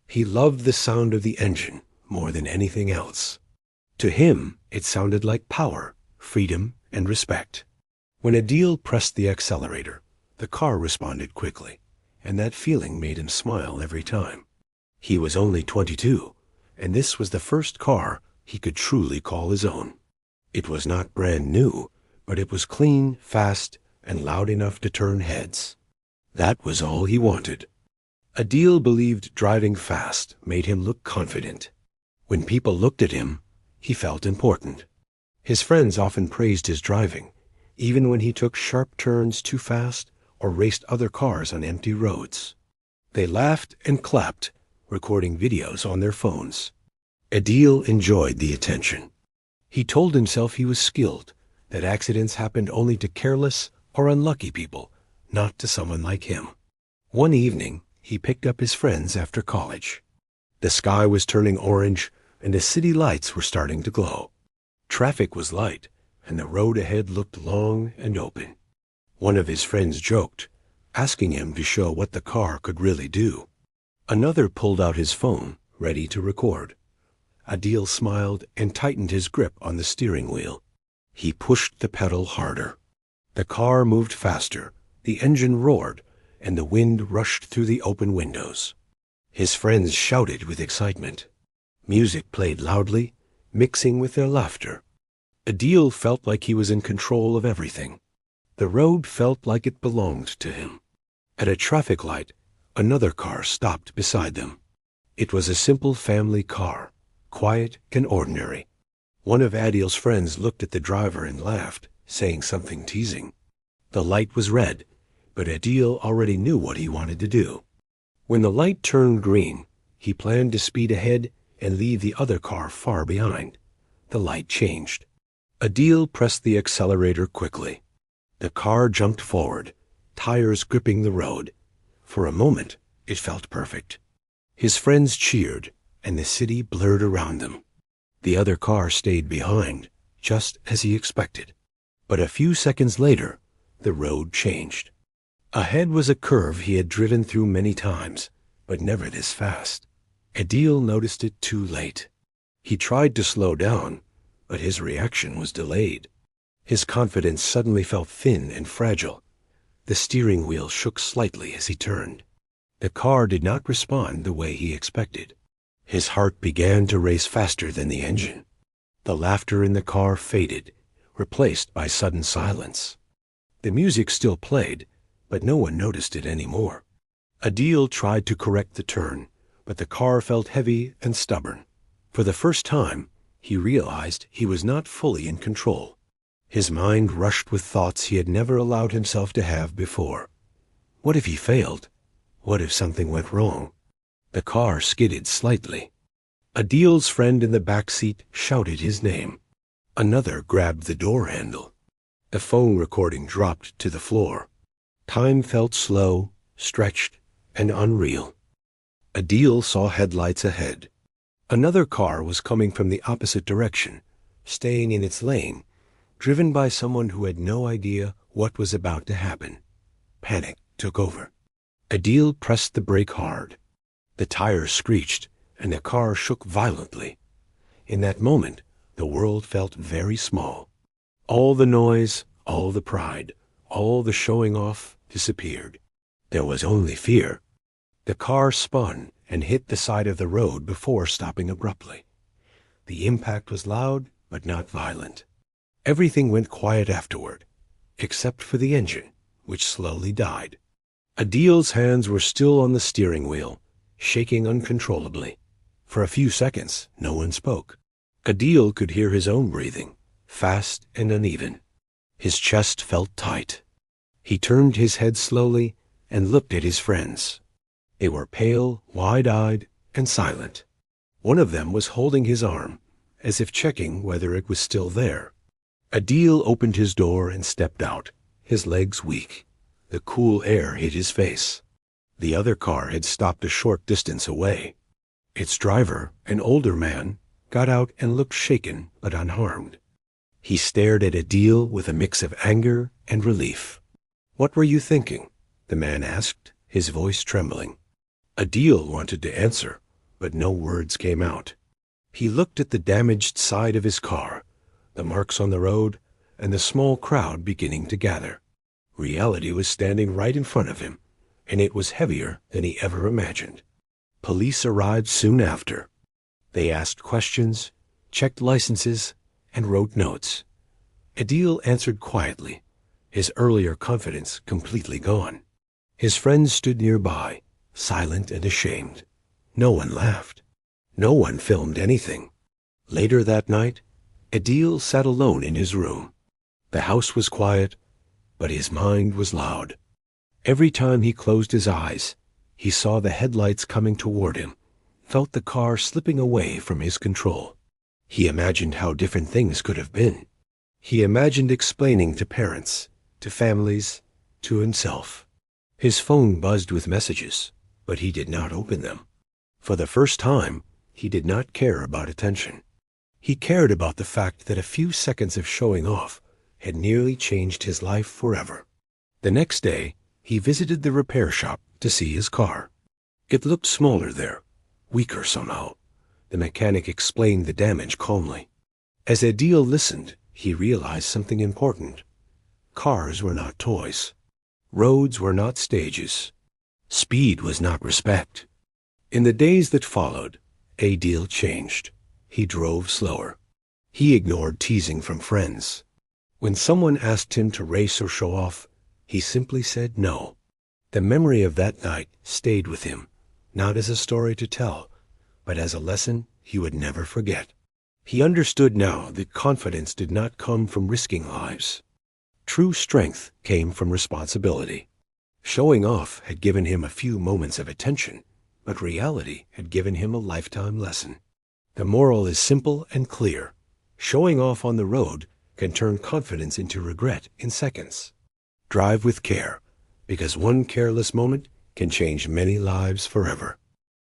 He loved the sound of the engine more than anything else. To him, it sounded like power, freedom, and respect. When Adil pressed the accelerator, the car responded quickly, and that feeling made him smile every time. He was only 22, and this was the first car he could truly call his own. It was not brand new, but it was clean, fast, and loud enough to turn heads. That was all he wanted. Adil believed driving fast made him look confident. When people looked at him, he felt important. His friends often praised his driving, even when he took sharp turns too fast or raced other cars on empty roads. They laughed and clapped, recording videos on their phones. Adil enjoyed the attention. He told himself he was skilled, that accidents happened only to careless or unlucky people, not to someone like him. One evening, he picked up his friends after college. The sky was turning orange, and the city lights were starting to glow. Traffic was light, and the road ahead looked long and open. One of his friends joked, asking him to show what the car could really do. Another pulled out his phone, ready to record. Adil smiled and tightened his grip on the steering wheel. He pushed the pedal harder. The car moved faster, the engine roared, and the wind rushed through the open windows. His friends shouted with excitement. Music played loudly, mixing with their laughter. Adil felt like he was in control of everything. The road felt like it belonged to him. At a traffic light, another car stopped beside them. It was a simple family car, quiet and ordinary. One of Adil's friends looked at the driver and laughed, saying something teasing. The light was red, but Adil already knew what he wanted to do. When the light turned green, he planned to speed ahead and leave the other car far behind. The light changed. Adil pressed the accelerator quickly. The car jumped forward, tires gripping the road. For a moment, it felt perfect. His friends cheered, and the city blurred around them. The other car stayed behind, just as he expected. But a few seconds later, the road changed. Ahead was a curve he had driven through many times, but never this fast. Adil noticed it too late. He tried to slow down, but his reaction was delayed. His confidence suddenly felt thin and fragile. The steering wheel shook slightly as he turned. The car did not respond the way he expected. His heart began to race faster than the engine. The laughter in the car faded, replaced by sudden silence. The music still played, but no one noticed it anymore. Adil tried to correct the turn, but the car felt heavy and stubborn. For the first time, he realized he was not fully in control. His mind rushed with thoughts he had never allowed himself to have before. What if he failed? What if something went wrong? The car skidded slightly. Adil's friend in the back seat shouted his name. Another grabbed the door handle. The phone recording dropped to the floor. Time felt slow, stretched, and unreal. Adil saw headlights ahead. Another car was coming from the opposite direction, staying in its lane, driven by someone who had no idea what was about to happen. Panic took over. Adil pressed the brake hard. The tires screeched, and the car shook violently. In that moment, the world felt very small. All the noise, all the pride, all the showing off disappeared. There was only fear. The car spun and hit the side of the road before stopping abruptly. The impact was loud, but not violent. Everything went quiet afterward, except for the engine, which slowly died. Adil's hands were still on the steering wheel, shaking uncontrollably. For a few seconds, no one spoke. Adil could hear his own breathing, fast and uneven. His chest felt tight. He turned his head slowly and looked at his friends. They were pale, wide-eyed, and silent. One of them was holding his arm, as if checking whether it was still there. Adil opened his door and stepped out, his legs weak. The cool air hit his face. The other car had stopped a short distance away. Its driver, an older man, got out and looked shaken but unharmed. He stared at Adil with a mix of anger and relief. "What were you thinking?" the man asked, his voice trembling. Adil wanted to answer, but no words came out. He looked at the damaged side of his car, the marks on the road, and the small crowd beginning to gather. Reality was standing right in front of him, and it was heavier than he ever imagined. Police arrived soon after. They asked questions, checked licenses, and wrote notes. Adil answered quietly, his earlier confidence completely gone. His friends stood nearby, silent and ashamed. No one laughed. No one filmed anything. Later that night, Adil sat alone in his room. The house was quiet, but his mind was loud. Every time he closed his eyes, he saw the headlights coming toward him, felt the car slipping away from his control. He imagined how different things could have been. He imagined explaining to parents, to families, to himself. His phone buzzed with messages, but he did not open them. For the first time, he did not care about attention. He cared about the fact that a few seconds of showing off had nearly changed his life forever. The next day, he visited the repair shop to see his car. It looked smaller there, weaker somehow. The mechanic explained the damage calmly. As Adil listened, he realized something important. Cars were not toys. Roads were not stages. Speed was not respect. In the days that followed, Adil changed. He drove slower. He ignored teasing from friends. When someone asked him to race or show off, he simply said no. The memory of that night stayed with him, not as a story to tell, but as a lesson he would never forget. He understood now that confidence did not come from risking lives. True strength came from responsibility. Showing off had given him a few moments of attention, but reality had given him a lifetime lesson. The moral is simple and clear. Showing off on the road can turn confidence into regret in seconds. Drive with care, because one careless moment can change many lives forever.